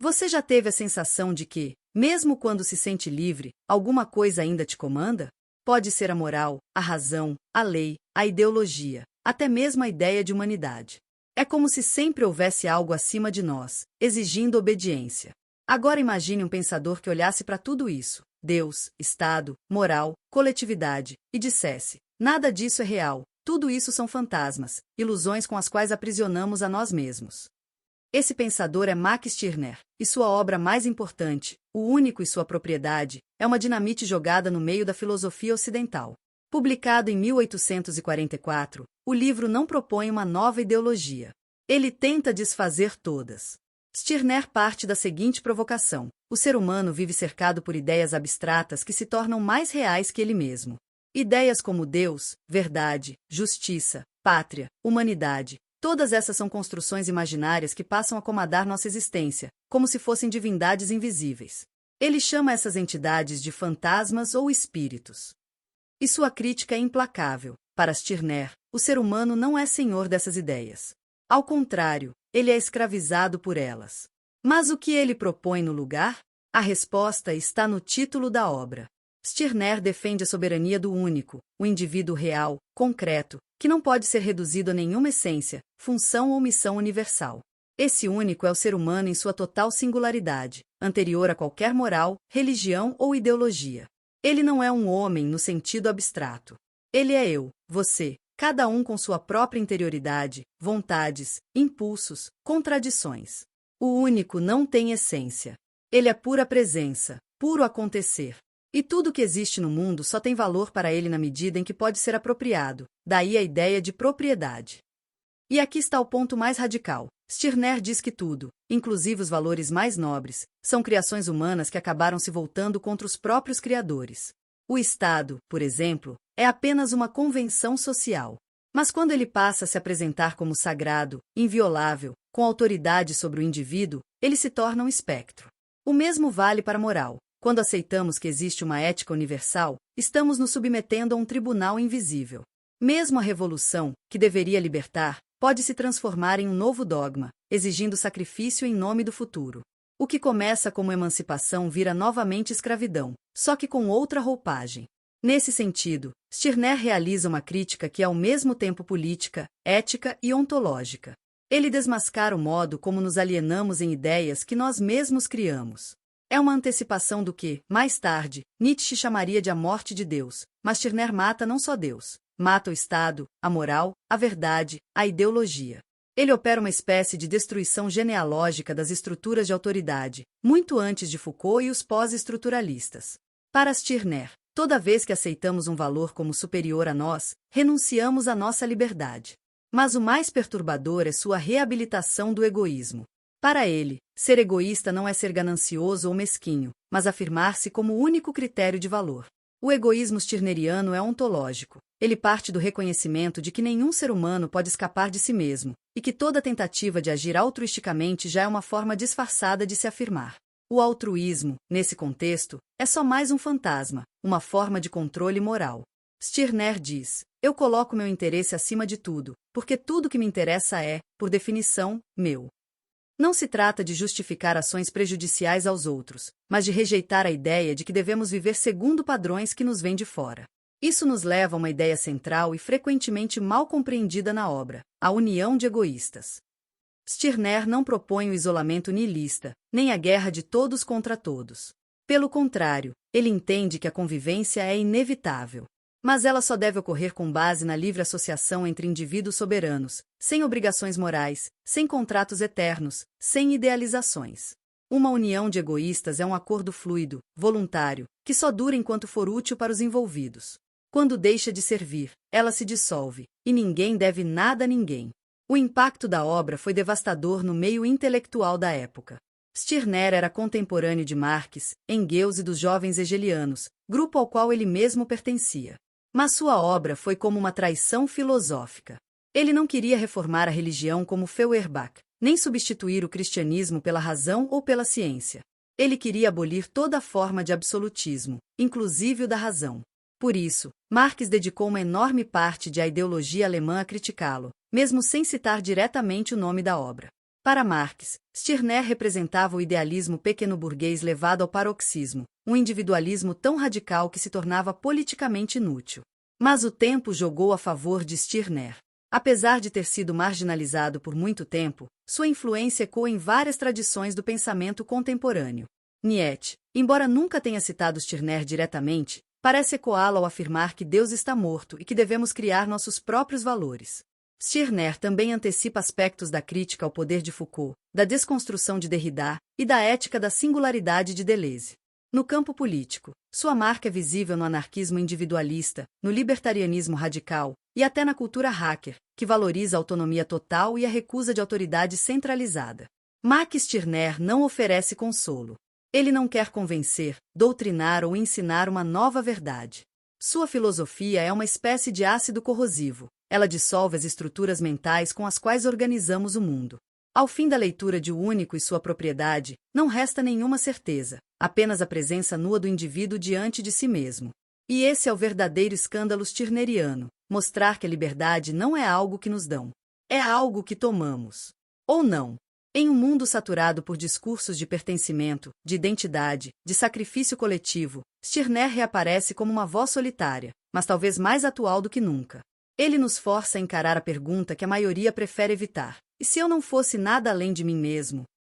Você já teve a sensação de que, mesmo quando se sente livre, alguma coisa ainda te comanda? Pode ser a moral, a razão, a lei, a ideologia, até mesmo a ideia de humanidade. É como se sempre houvesse algo acima de nós, exigindo obediência. Agora imagine um pensador que olhasse para tudo isso, Deus, Estado, moral, coletividade, e dissesse: nada disso é real, tudo isso são fantasmas, ilusões com as quais aprisionamos a nós mesmos. Esse pensador é Max Stirner, e sua obra mais importante, O Único e Sua Propriedade, é uma dinamite jogada no meio da filosofia ocidental. Publicado em 1844, o livro não propõe uma nova ideologia. Ele tenta desfazer todas. Stirner parte da seguinte provocação: o ser humano vive cercado por ideias abstratas que se tornam mais reais que ele mesmo. Ideias como Deus, verdade, justiça, pátria, humanidade. Todas essas são construções imaginárias que passam a comandar nossa existência, como se fossem divindades invisíveis. Ele chama essas entidades de fantasmas ou espíritos. E sua crítica é implacável. Para Stirner, o ser humano não é senhor dessas ideias. Ao contrário, ele é escravizado por elas. Mas o que ele propõe no lugar? A resposta está no título da obra. Stirner defende a soberania do único, o indivíduo real, concreto, que não pode ser reduzido a nenhuma essência, função ou missão universal. Esse único é o ser humano em sua total singularidade, anterior a qualquer moral, religião ou ideologia. Ele não é um homem no sentido abstrato. Ele é eu, você, cada um com sua própria interioridade, vontades, impulsos, contradições. O único não tem essência. Ele é pura presença, puro acontecer. E tudo que existe no mundo só tem valor para ele na medida em que pode ser apropriado, daí a ideia de propriedade. E aqui está o ponto mais radical. Stirner diz que tudo, inclusive os valores mais nobres, são criações humanas que acabaram se voltando contra os próprios criadores. O Estado, por exemplo, é apenas uma convenção social. Mas quando ele passa a se apresentar como sagrado, inviolável, com autoridade sobre o indivíduo, ele se torna um espectro. O mesmo vale para a moral. Quando aceitamos que existe uma ética universal, estamos nos submetendo a um tribunal invisível. Mesmo a revolução, que deveria libertar, pode se transformar em um novo dogma, exigindo sacrifício em nome do futuro. O que começa como emancipação vira novamente escravidão, só que com outra roupagem. Nesse sentido, Stirner realiza uma crítica que é ao mesmo tempo política, ética e ontológica. Ele desmascara o modo como nos alienamos em ideias que nós mesmos criamos. É uma antecipação do que, mais tarde, Nietzsche chamaria de a morte de Deus, mas Stirner mata não só Deus, mata o Estado, a moral, a verdade, a ideologia. Ele opera uma espécie de destruição genealógica das estruturas de autoridade, muito antes de Foucault e os pós-estruturalistas. Para Stirner, toda vez que aceitamos um valor como superior a nós, renunciamos à nossa liberdade. Mas o mais perturbador é sua reabilitação do egoísmo. Para ele, ser egoísta não é ser ganancioso ou mesquinho, mas afirmar-se como o único critério de valor. O egoísmo stirneriano é ontológico. Ele parte do reconhecimento de que nenhum ser humano pode escapar de si mesmo, e que toda tentativa de agir altruisticamente já é uma forma disfarçada de se afirmar. O altruísmo, nesse contexto, é só mais um fantasma, uma forma de controle moral. Stirner diz: eu coloco meu interesse acima de tudo, porque tudo que me interessa é, por definição, meu. Não se trata de justificar ações prejudiciais aos outros, mas de rejeitar a ideia de que devemos viver segundo padrões que nos vêm de fora. Isso nos leva a uma ideia central e frequentemente mal compreendida na obra: a união de egoístas. Stirner não propõe o isolamento nihilista, nem a guerra de todos contra todos. Pelo contrário, ele entende que a convivência é inevitável. Mas ela só deve ocorrer com base na livre associação entre indivíduos soberanos, sem obrigações morais, sem contratos eternos, sem idealizações. Uma união de egoístas é um acordo fluido, voluntário, que só dura enquanto for útil para os envolvidos. Quando deixa de servir, ela se dissolve, e ninguém deve nada a ninguém. O impacto da obra foi devastador no meio intelectual da época. Stirner era contemporâneo de Marx, Engels e dos jovens hegelianos, grupo ao qual ele mesmo pertencia. Mas sua obra foi como uma traição filosófica. Ele não queria reformar a religião como Feuerbach, nem substituir o cristianismo pela razão ou pela ciência. Ele queria abolir toda forma de absolutismo, inclusive o da razão. Por isso, Marx dedicou uma enorme parte de a ideologia alemã a criticá-lo, mesmo sem citar diretamente o nome da obra. Para Marx, Stirner representava o idealismo pequeno-burguês levado ao paroxismo, um individualismo tão radical que se tornava politicamente inútil. Mas o tempo jogou a favor de Stirner. Apesar de ter sido marginalizado por muito tempo, sua influência ecoa em várias tradições do pensamento contemporâneo. Nietzsche, embora nunca tenha citado Stirner diretamente, parece ecoá-lo ao afirmar que Deus está morto e que devemos criar nossos próprios valores. Stirner também antecipa aspectos da crítica ao poder de Foucault, da desconstrução de Derrida e da ética da singularidade de Deleuze. No campo político, sua marca é visível no anarquismo individualista, no libertarianismo radical e até na cultura hacker, que valoriza a autonomia total e a recusa de autoridade centralizada. Max Stirner não oferece consolo. Ele não quer convencer, doutrinar ou ensinar uma nova verdade. Sua filosofia é uma espécie de ácido corrosivo. Ela dissolve as estruturas mentais com as quais organizamos o mundo. Ao fim da leitura de O Único e Sua Propriedade, não resta nenhuma certeza, apenas a presença nua do indivíduo diante de si mesmo. E esse é o verdadeiro escândalo stirneriano, mostrar que a liberdade não é algo que nos dão. É algo que tomamos. Ou não. Em um mundo saturado por discursos de pertencimento, de identidade, de sacrifício coletivo, Stirner reaparece como uma voz solitária, mas talvez mais atual do que nunca. Ele nos força a encarar a pergunta que a maioria prefere evitar: e se eu não fosse nada além de mim mesmo?